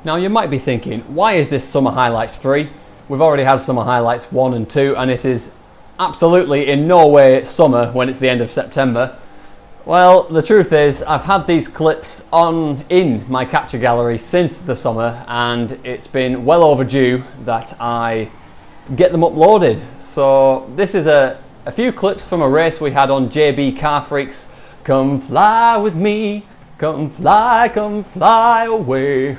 Now you might be thinking, why is this Summer Highlights 3? We've already had Summer Highlights 1 and 2 and it is absolutely in no way summer when it's the end of September. Well, the truth is I've had these clips in my capture gallery since the summer and it's been well overdue that I get them uploaded. So this is a few clips from a race we had on JB Car Freaks. Come fly with me, come fly away.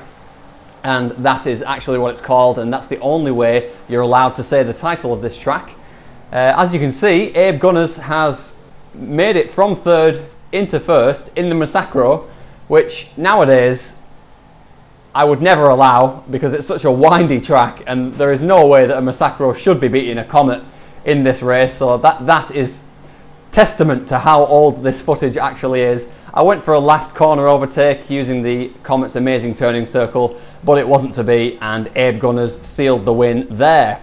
And that is actually what it's called, and that's the only way you're allowed to say the title of this track. As you can see, Abe Gunners has made it from third into first in the Massacro, which nowadays I would never allow because it's such a windy track and there is no way that a Massacro should be beating a Comet in this race. So that is testament to how old this footage actually is. I went for a last corner overtake using the Comet's amazing turning circle, but it wasn't to be, and Abe Gunners sealed the win there.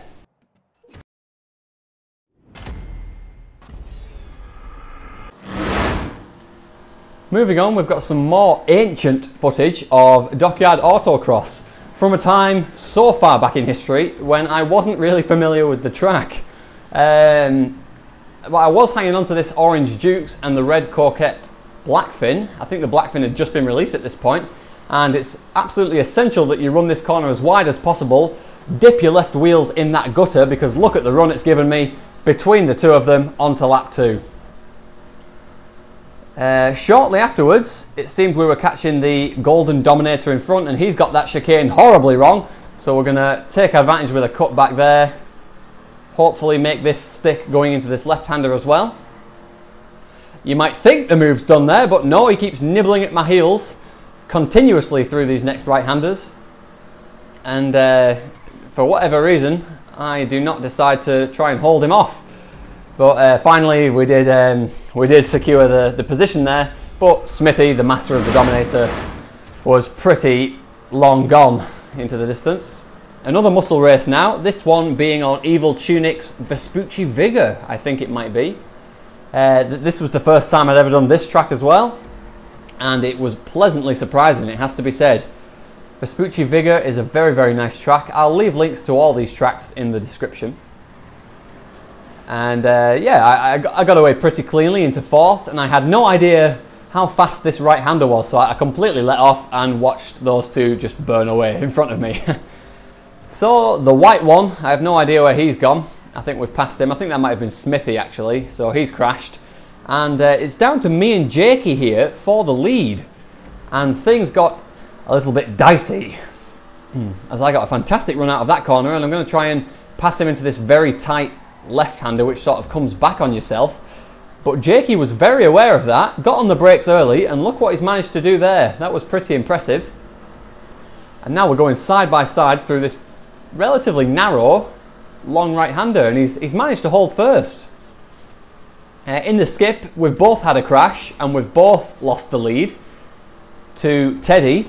Moving on, we've got some more ancient footage of Dockyard autocross from a time so far back in history when I wasn't really familiar with the track. But I was hanging on to this orange Dukes and the red Coquette Blackfin. I think the Blackfin had just been released at this point, and it's absolutely essential that you run this corner as wide as possible. Dip your left wheels in that gutter because look at the run it's given me between the two of them onto lap 2. Shortly afterwards, it seemed we were catching the Golden Dominator in front and he's got that chicane horribly wrong. So we're going to take advantage with a cut back there. Hopefully make this stick going into this left-hander as well. You might think the move's done there, but no, he keeps nibbling at my heels continuously through these next right-handers. And for whatever reason, I do not decide to try and hold him off. But finally we did secure the position there, but Smithy, the master of the Dominator, was pretty long gone into the distance. Another muscle race now, this one being on Evil Tunic's Vaspuchcci Vigor, I think it might be. This was the first time I'd ever done this track as well, and it was pleasantly surprising, it has to be said. Vaspuchcci Vigor is a very, very nice track. I'll leave links to all these tracks in the description. And yeah, I got away pretty cleanly into fourth, and I had no idea how fast this right-hander was, so I completely let off and watched those two just burn away in front of me. So the white one, I have no idea where he's gone. I think we've passed him. I think that might have been Smithy actually, so he's crashed. And it's down to me and Jakey here for the lead. And things got a little bit dicey. As I got a fantastic run out of that corner, and I'm going to try and pass him into this very tight left-hander which sort of comes back on yourself. But Jakey was very aware of that, got on the brakes early, and look what he's managed to do there. That was pretty impressive. And now we're going side by side through this relatively narrow long right-hander, and he's managed to hold first. In the skip, we've both had a crash and we've both lost the lead to Teddy,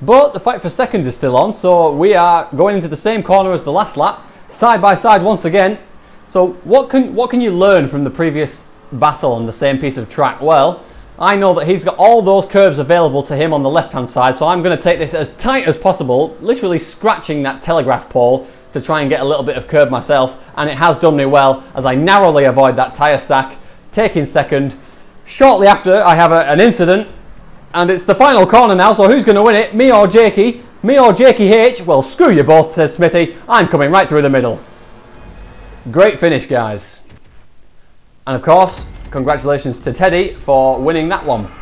but the fight for second is still on, so we are going into the same corner as the last lap, side by side once again. So what can you learn from the previous battle on the same piece of track? Well, I know that he's got all those curves available to him on the left-hand side, so I'm going to take this as tight as possible, literally scratching that telegraph pole to try and get a little bit of curb myself, and it has done me well as I narrowly avoid that tyre stack, taking second. Shortly after, I have an incident, and it's the final corner now, so who's going to win it? Me or Jakey? Me or Jakey H? Well, screw you both, says Smithy. I'm coming right through the middle. Great finish, guys. And of course, congratulations to Teddy for winning that one.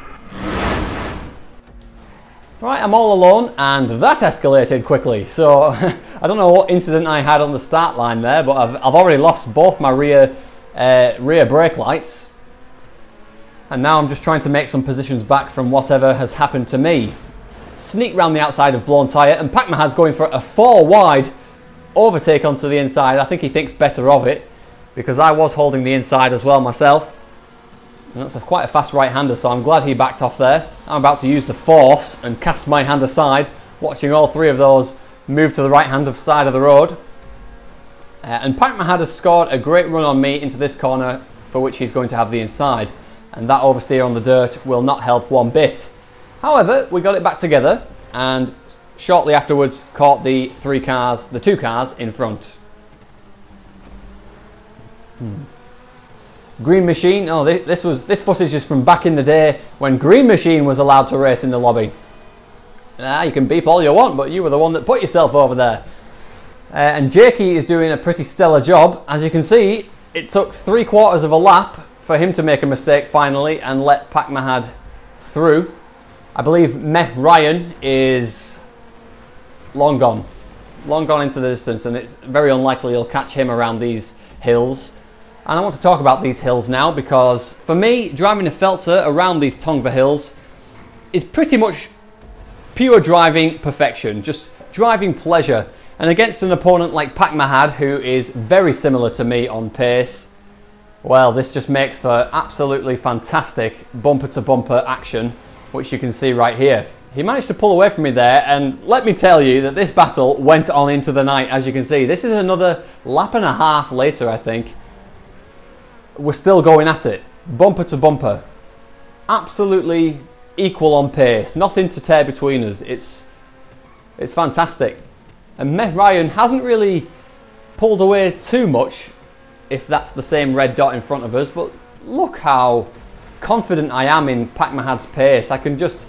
Right, I'm all alone, and that escalated quickly. So I don't know what incident I had on the start line there, but I've already lost both my rear brake lights, and now I'm just trying to make some positions back from whatever has happened to me. Sneak round the outside of blown tyre, and Pac-Mahad's going for a 4 wide overtake onto the inside. I think he thinks better of it because I was holding the inside as well myself. And that's quite a fast right-hander, so I'm glad he backed off there. I'm about to use the force and cast my hand aside, watching all three of those move to the right-hand side of the road. And Pac-Mahad has scored a great run on me into this corner, for which he's going to have the inside. And that oversteer on the dirt will not help one bit. However, we got it back together, and shortly afterwards caught the two cars in front. Green Machine, oh, this footage is from back in the day when Green Machine was allowed to race in the lobby. You can beep all you want, but you were the one that put yourself over there. And Jakey is doing a pretty stellar job. As you can see, it took 3/4 of a lap for him to make a mistake finally and let Pak Mahad through. I believe Meh Ryan is long gone into the distance, and it's very unlikely you'll catch him around these hills. And I want to talk about these hills now, because for me, driving a Feltzer around these Tongva hills is pretty much pure driving perfection, just driving pleasure. And against an opponent like Pak Mahad, who is very similar to me on pace, well, this just makes for absolutely fantastic bumper-to-bumper action, which you can see right here. He managed to pull away from me there, and let me tell you that this battle went on into the night. As you can see, this is another lap and a half later, I think. We're still going at it, bumper to bumper, absolutely equal on pace, nothing to tear between us. It's fantastic. And Meh Ryan hasn't really pulled away too much, if that's the same red dot in front of us, but look how confident I am in Pak Mahad's pace. I can just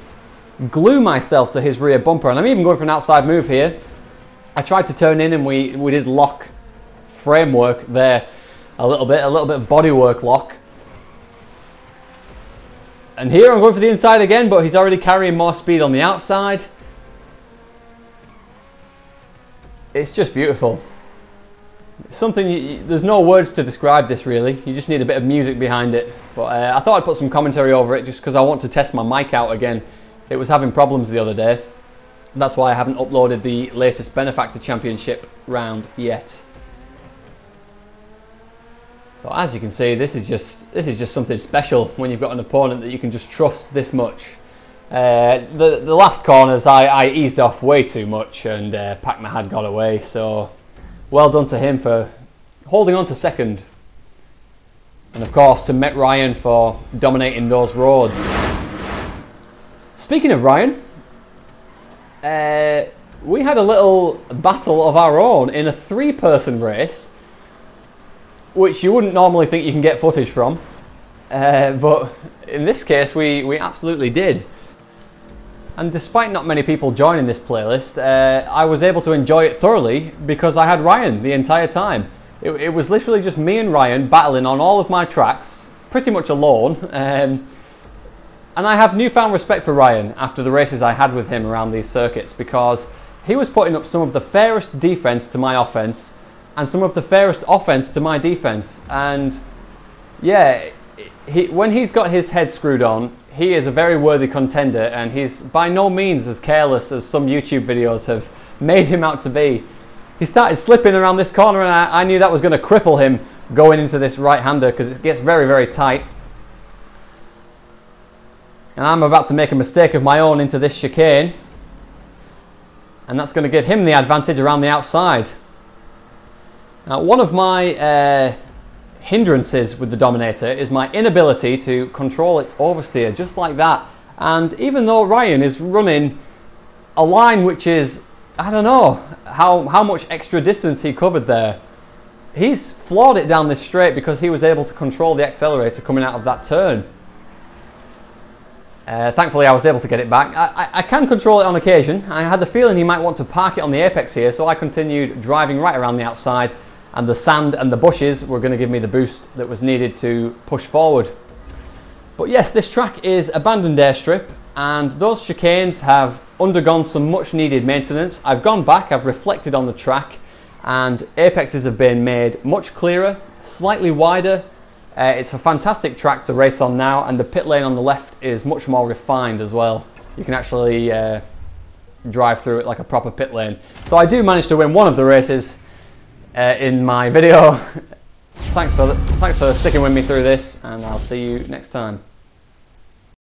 glue myself to his rear bumper, and I'm even going for an outside move here. I tried to turn in, and we did lock framework there a little bit of bodywork lock. And here I'm going for the inside again, but he's already carrying more speed on the outside. It's just beautiful. It's something, there's no words to describe this really. You just need a bit of music behind it. But I thought I'd put some commentary over it just because I want to test my mic out again. It was having problems the other day. That's why I haven't uploaded the latest Benefactor Championship round yet. But as you can see, this is just something special when you've got an opponent that you can just trust this much. The last corners I eased off way too much, and Pak Mahad got away, so well done to him for holding on to second. And of course to Meh Ryan for dominating those roads. Speaking of Ryan, we had a little battle of our own in a 3-person race, which you wouldn't normally think you can get footage from, but in this case we absolutely did. And despite not many people joining this playlist, I was able to enjoy it thoroughly because I had Ryan the entire time. It was literally just me and Ryan battling on all of my tracks, pretty much alone. And I have newfound respect for Ryan after the races I had with him around these circuits, because he was putting up some of the fairest defense to my offense and some of the fairest offense to my defense. And yeah, when he's got his head screwed on, he is a very worthy contender, and he's by no means as careless as some YouTube videos have made him out to be. He started slipping around this corner, and I knew that was going to cripple him going into this right-hander because it gets very, very tight. And I'm about to make a mistake of my own into this chicane, and that's going to give him the advantage around the outside. Now, one of my hindrances with the Dominator is my inability to control its oversteer, just like that. And even though Ryan is running a line which is, I don't know how much extra distance he covered there, he's floored it down this straight because he was able to control the accelerator coming out of that turn. Thankfully I was able to get it back. I can control it on occasion. I had the feeling he might want to park it on the apex here, so I continued driving right around the outside, and the sand and the bushes were going to give me the boost that was needed to push forward. But yes, this track is abandoned airstrip, and those chicanes have undergone some much needed maintenance. I've gone back, I've reflected on the track, and apexes have been made much clearer, slightly wider. It's a fantastic track to race on now, and the pit lane on the left is much more refined as well. You can actually drive through it like a proper pit lane. So I do manage to win one of the races in my video. Thanks for sticking with me through this, and I'll see you next time.